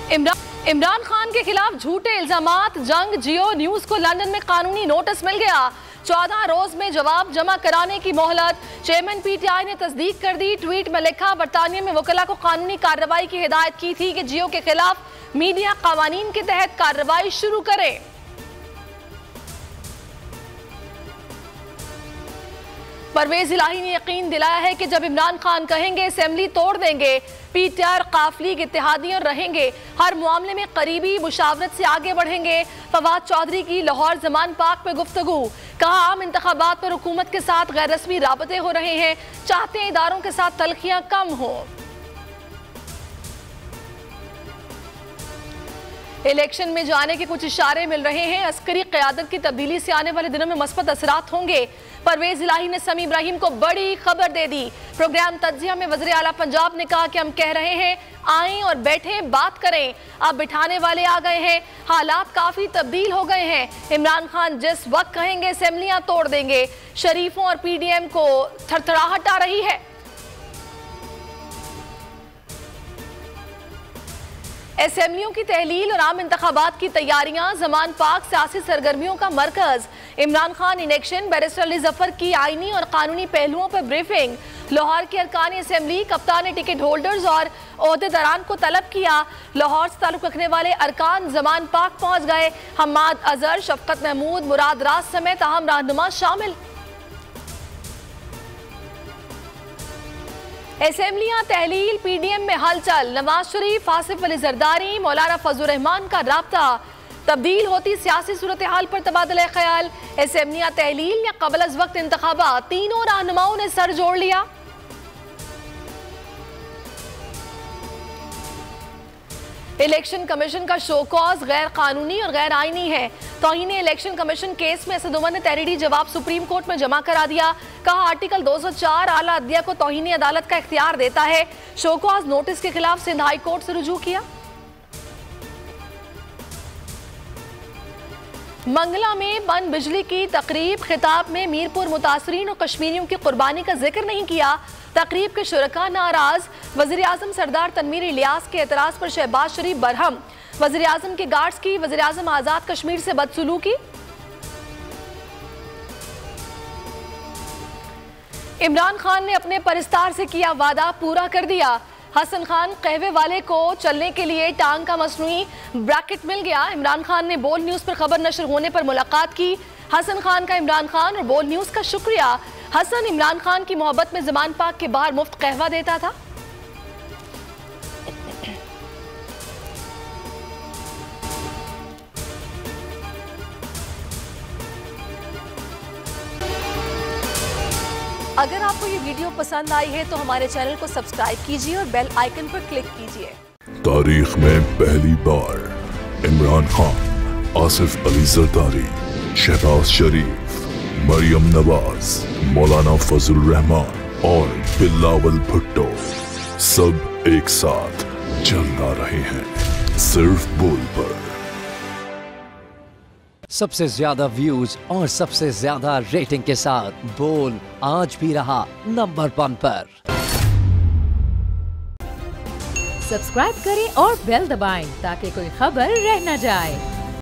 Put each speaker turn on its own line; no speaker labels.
इमरान खान के खिलाफ झूठे इल्जामात, जंग जियो न्यूज को लंदन में कानूनी नोटिस मिल गया। 14 रोज में जवाब जमा कराने की मोहलत। चेयरमैन पीटीआई ने तस्दीक कर दी। ट्वीट में लिखा, बरतानिया में वकला को कानूनी कार्रवाई की हिदायत की थी कि जियो के खिलाफ मीडिया कानून के तहत कार्रवाई शुरू करे। परवेज इलाही ने यकीन दिलाया है कि जब इमरान खान कहेंगे असेंबली तोड़ देंगे। पीटीआर काफली इत्तेहादियों रहेंगे, हर मामले में करीबी मुशावरत से आगे बढ़ेंगे। फवाद चौधरी की लाहौर जमान पाक में गुफ्तगू। कहा, आम इंतखाबात पर हुकूमत के साथ गैर रस्मी राबते हो रहे हैं, चाहते हैं इदारों के साथ तलखियां कम हो। इलेक्शन में जाने के कुछ इशारे मिल रहे हैं। अस्करी क़यादत की तब्दीली से आने वाले दिनों में मस्बत असरात होंगे। परवेज इलाही ने समी इब्राहिम को बड़ी खबर दे दी। प्रोग्राम तज्जिया में वज़ीर आला पंजाब ने कहा कि हम कह रहे हैं आएं और बैठें, बात करें। अब बिठाने वाले आ गए हैं, हालात काफ़ी तब्दील हो गए हैं। इमरान खान जिस वक्त कहेंगे असेंबलियां तोड़ देंगे। शरीफों और पीडीएम को थरथराहट आ रही है। असेंबलियों की तहलील और आम इंतखाबात की तैयारियां, जमान पाक सियासी सरगर्मियों का मरकज। इमरान खान इलेक्शन, बैरिस्टर अली जफर की आईनी और कानूनी पहलुओं पर ब्रीफिंग। लाहौर के अरकान असेंबली, कप्तान टिकट होल्डर्स और ओहदेदारान को तलब किया। लाहौर से ताल्लुक रखने वाले अरकान जमान पाक पहुंच गए। हम्माद अजहर, शफकत महमूद, मुराद राज समेत अहम रहनुमा शामिल। असेंबलियां तहलील, पीडीएम में हलचल। नवाज शरीफ, आसिफ अली जरदारी, मौलाना फजलुर रहमान का राब्ता। तब्दील होती सियासी सूरत हाल पर तबादला ख्याल। असेंबलियां तहलील या कबल अज वक्त इंतखाबात, तीनों रहनुमाओं ने सर जोड़ लिया। इलेक्शन कमीशन का शोकॉज गैर कानूनी और गैर आईनी है। तौहीन इलेक्शन कमीशन केस में असद उमर ने तहरीरी जवाब सुप्रीम कोर्ट में जमा करा दिया। कहा, आर्टिकल 204 आला अदलिया को तौहीन अदालत का इख्तियार देता है। शोकॉज नोटिस के खिलाफ सिंध हाई कोर्ट से रुजू किया। मंगला में बंद बिजली की तकरीब। खिताब में मीरपुर मुतासरीन और कश्मीरियों की कुर्बानी का जिक्र नहीं किया। तकरीब के शुरका नाराज। वज़ीर आज़म सरदार तनवीर इलियास के एतराज पर शहबाज शरीफ बरहम। वज़ीर आज़म के गार्ड्स की वज़ीर आज़म आज़ाद कश्मीर से बदसलूकी। इमरान खान ने अपने परिस्तार से किया वादा पूरा कर दिया। हसन खान, कहवे वाले को चलने के लिए टांग का मसनूई ब्रैकेट मिल गया। इमरान खान ने बोल न्यूज़ पर खबर नशर होने पर मुलाकात की। हसन खान का इमरान खान और बोल न्यूज़ का शुक्रिया। हसन इमरान खान की मोहब्बत में जमान पाक के बाहर मुफ्त कहवा देता था। अगर आपको ये वीडियो पसंद आई है तो हमारे चैनल को सब्सक्राइब कीजिए और बेल आइकन पर क्लिक कीजिए।
तारीख में पहली बार इमरान खान, आसिफ अली जरदारी, शहबाज शरीफ, मरियम नवाज, मौलाना फजलुर रहमान और बिलावल भुट्टो सब एक साथ चल रहे हैं सिर्फ बोल पर।
सबसे ज्यादा व्यूज और सबसे ज्यादा रेटिंग के साथ बोल आज भी रहा नंबर 1 पर।
सब्सक्राइब करें और बेल दबाएं ताकि कोई खबर रह न जाए।